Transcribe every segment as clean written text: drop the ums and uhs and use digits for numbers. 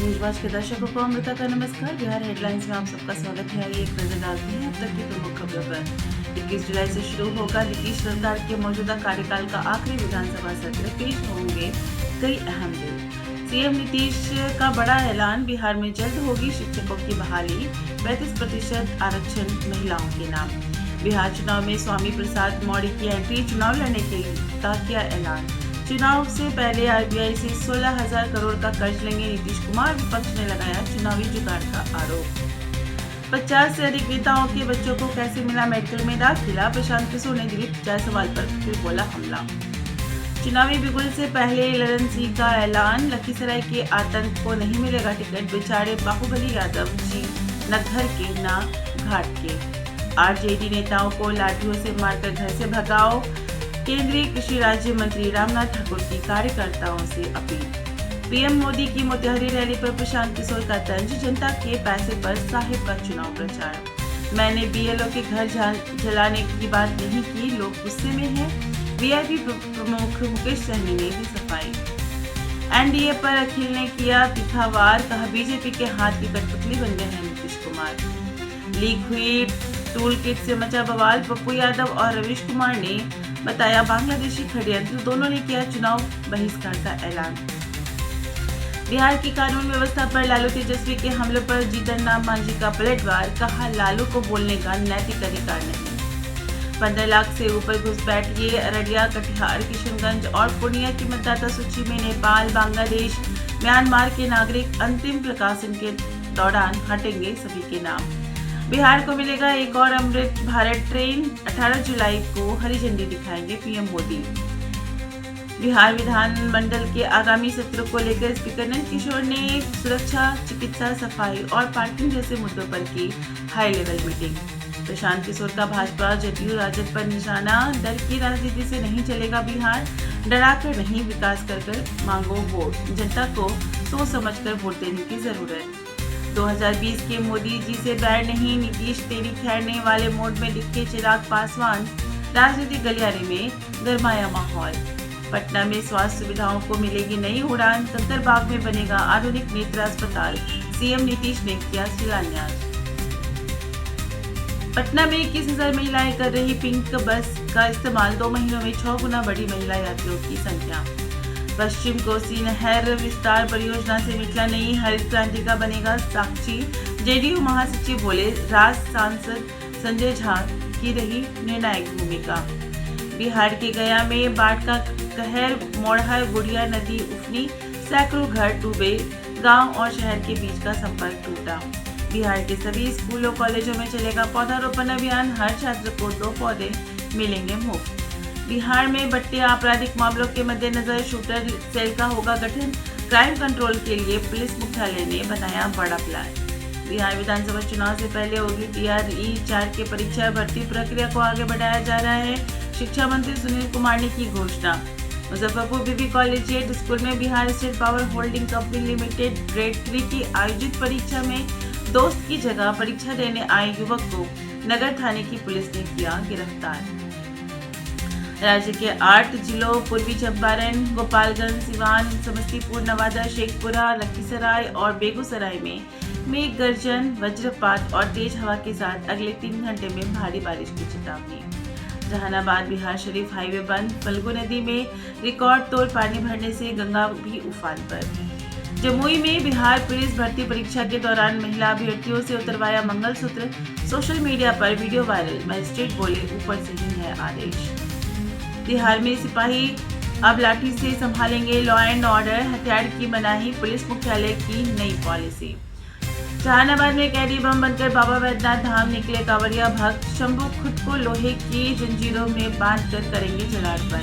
News के दर्शकों को अमृता का नमस्कार। बिहार हेडलाइंस में आप सबका स्वागत है। आइए एक नजर डालते हैं अब तक की प्रमुख खबरों पर। 21 जुलाई से शुरू होगा नीतीश सरकार के मौजूदा कार्यकाल का आखिरी विधानसभा सत्र। पेश होंगे कई अहम बिल। सीएम नीतीश का बड़ा ऐलान, बिहार में जल्द होगी शिक्षकों की बहाली, 35% आरक्षण महिलाओं के नाम। बिहार चुनाव में स्वामी प्रसाद मौर्य की एंट्री, चुनाव लड़ने के का किया ऐलान। चुनाव से पहले आरबीआई से 16,000 करोड़ का कर्ज लेंगे नीतीश कुमार, विपक्ष ने लगाया चुनावी जुगाड़ का आरोप। 50 से अधिक नेताओं के बच्चों को कैसे मिला मेडिकल में दाखिला, प्रशांत किशोर ने दिलीप जायसवाल सवाल पर फिर बोला हमला। चुनावी बिगुल से पहले ललन सिंह का ऐलान, लखीसराय के आतंक को नहीं मिलेगा टिकट, बेचारे बाहुबली यादव जी न घर के न घाट के। आरजेडी नेताओं को लाठियों से मारकर घर से भगाओ, केंद्रीय कृषि राज्य मंत्री रामनाथ ठाकुर की कार्यकर्ताओं से अपील। पीएम मोदी की मोतिहारी रैली पर प्रशांत किशोर का तंज, जनता के पैसे पर साहिब का चुनाव प्रचार। मैंने बीएलओ के घर जलाने की बात नहीं की, लोग गुस्से में हैं। वीआईपी प्रमुख मुकेश सहनी ने दी सफाई। एनडीए पर अखिल ने किया तीखा वार, कहा बीजेपी के हाथ की कठपुतली बन गए हैं नीतीश कुमार। लीक हुई टूल किट से मचा बवाल, पप्पू यादव और रवीश कुमार ने बताया बांग्लादेशी षड्यंत्र, दोनों ने किया चुनाव बहिष्कार का ऐलान। बिहार की कानून व्यवस्था पर लालू तेजस्वी के हमले पर जीतन राम मांझी का पलटवार, कहा लालू को बोलने का नैतिक अधिकार नहीं। 15 लाख से ऊपर घुसपैठ, ये अररिया, कटिहार, किशनगंज और पूर्णिया की मतदाता सूची में नेपाल, बांग्लादेश, म्यांमार के नागरिक। अंतिम प्रकाशन के दौरान हटेंगे सभी के नाम। बिहार को मिलेगा एक और अमृत भारत ट्रेन, 18 जुलाई को हरी झंडी दिखाएंगे पीएम मोदी। बिहार विधानमंडल के आगामी सत्र को लेकर स्पीकर नंद किशोर ने सुरक्षा, चिकित्सा, सफाई और पार्किंग जैसे मुद्दों पर की high level meeting. Prashant Kishor का भाजपा जदयू राजद पर निशाना, डर की राजनीति से नहीं चलेगा बिहार, डराकर नहीं विकास कर मांगो वोट, जनता को सोच समझकर वोट देने की जरूरत। 2020 के मोदी जी से बैर नहीं, नीतीश तेरी खैरने वाले मोड में दिखे चिराग पासवान। राजनीतिक गलियारे में गरमाया माहौल। पटना में स्वास्थ्य सुविधाओं को मिलेगी नई उड़ान, कंकरबाग में बनेगा आधुनिक नेत्र अस्पताल, सीएम नीतीश ने किया शिलान्यास। पटना में 21,000 महिलाएं कर रही पिंक बस का इस्तेमाल, 2 महीनों में 6 गुना बढ़ी महिला यात्रियों की संख्या। पश्चिम कोसी नहर विस्तार परियोजना से निकला नई हरित क्रांति का बनेगा साक्षी, जेडीयू महासचिव बोले, राज सांसद संजय झा की रही निर्णायक भूमिका। बिहार के गया में बाढ़ का कहर, मोरहा बुढ़िया नदी उफनी, सैकड़ों घर डूबे, गांव और शहर के बीच का संपर्क टूटा। बिहार के सभी स्कूलों कॉलेजों में चलेगा पौधारोपण अभियान, हर छात्र को 2 पौधे मिलेंगे मुफ्त। बिहार में बढ़ते आपराधिक मामलों के मद्देनजर शूटर सेल का होगा गठन, क्राइम कंट्रोल के लिए पुलिस मुख्यालय ने बनाया बड़ा प्लान। बिहार विधानसभा चुनाव से पहले होगी DRE 4 के परीक्षा भर्ती प्रक्रिया को आगे बढ़ाया जा रहा है, शिक्षा मंत्री सुनील कुमार ने की घोषणा। मुजफ्फरपुर बीबी कॉलेजिएट स्कूल में Bihar state power holding company limited grade 3 की आयोजित परीक्षा में दोस्त की जगह परीक्षा देने आए युवक को नगर थाने की पुलिस ने किया गिरफ्तार। राज्य के 8 जिलों पूर्वी चंपारण, गोपालगंज, सिवान, समस्तीपुर, नवादा, शेखपुरा, लखीसराय और बेगूसराय में मेघ गर्जन, वज्रपात और तेज हवा के साथ अगले 3 घंटे में भारी बारिश की चेतावनी। जहानाबाद बिहार शरीफ हाईवे बंद, फल्गु नदी में रिकॉर्ड तोड़ पानी भरने से गंगा भी उफान पर। जमुई में बिहार पुलिस भर्ती परीक्षा के दौरान महिला अभ्यर्थियों से उतरवाया मंगलसूत्र, सोशल मीडिया पर वीडियो वायरल, मजिस्ट्रेट बोले ऊपर से ही है आदेश। बिहार में सिपाही अब लाठी से संभालेंगे लॉ एंड ऑर्डर, हथियार की मनाही, पुलिस मुख्यालय की नई पॉलिसी। जहानाबाद में कैदी बम बनकर बाबा वैद्यनाथ धाम निकले कांवड़िया भक्त, शंभू खुद को लोहे की जंजीरों में बांधकर करेंगे जलार्पण।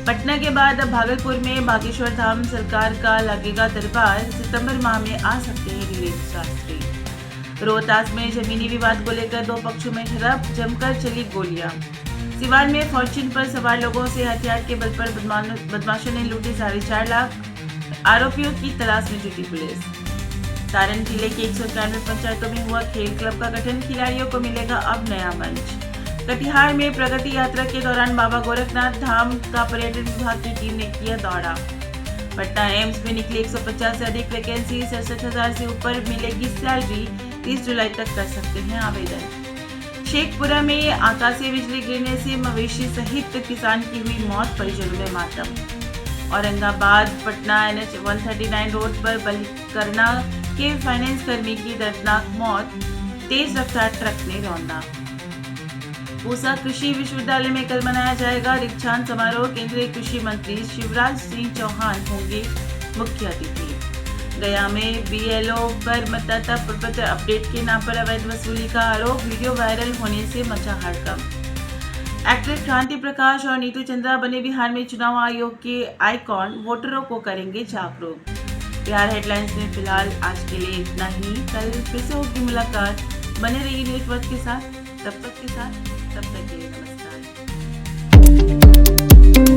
पटना के बाद अब भागलपुर में बागेश्वर धाम सरकार का लगेगा दरबार, सितंबर माह में आ सकते हैं दिलीप शास्त्री। रोहतास में जमीनी विवाद को लेकर 2 पक्षों में झड़प, जमकर चली गोलियां। सिवान में फॉर्च्यून पर सवार लोगों से हथियार के बल पर बदमाशों ने लूटे 4.5 लाख, आरोपियों की तलाश में जुटी पुलिस। सारण जिले के 191 पंचायतों में हुआ खेल क्लब का गठन, खिलाड़ियों को मिलेगा अब नया मंच। कटिहार में प्रगति यात्रा के दौरान बाबा गोरखनाथ धाम का पर्यटन विभाग की टीम ने किया दौरा। पटना एम्स में निकली 150 से अधिक वैकेंसी, 67,000 से ऊपर मिलेगी सैलरी, 30 जुलाई तक कर सकते हैं आवेदन। शेखपुरा में आकाशीय बिजली गिरने से मवेशी सहित किसान की हुई मौत, परिजनों में मातम। औरंगाबाद पटना NH 139 रोड पर बलिकरना के फाइनेंस कर्मी की दर्दनाक मौत, तेज रफ्तार ट्रक ने रौंदा। पूसा कृषि विश्वविद्यालय में कल मनाया जाएगा दीक्षांत समारोह, केंद्रीय कृषि मंत्री शिवराज सिंह चौहान होंगे मुख्य अतिथि। गया में BLO पर मतदाता प्रपत्र अपडेट के नाम पर अवैध वसूली का आरोप, वीडियो वायरल होने से मचा हड़कंप। एक्टर क्रांति प्रकाश और नीतू चंद्रा बने बिहार में चुनाव आयोग के आइकॉन, वोटरों को करेंगे जागरूक। बिहार हेडलाइंस में फिलहाल आज के लिए इतना ही। कल फिर से होगी मुलाकात, बने रहिए न्यूज़ वर्ड के साथ। तब तक के लिए नमस्कार।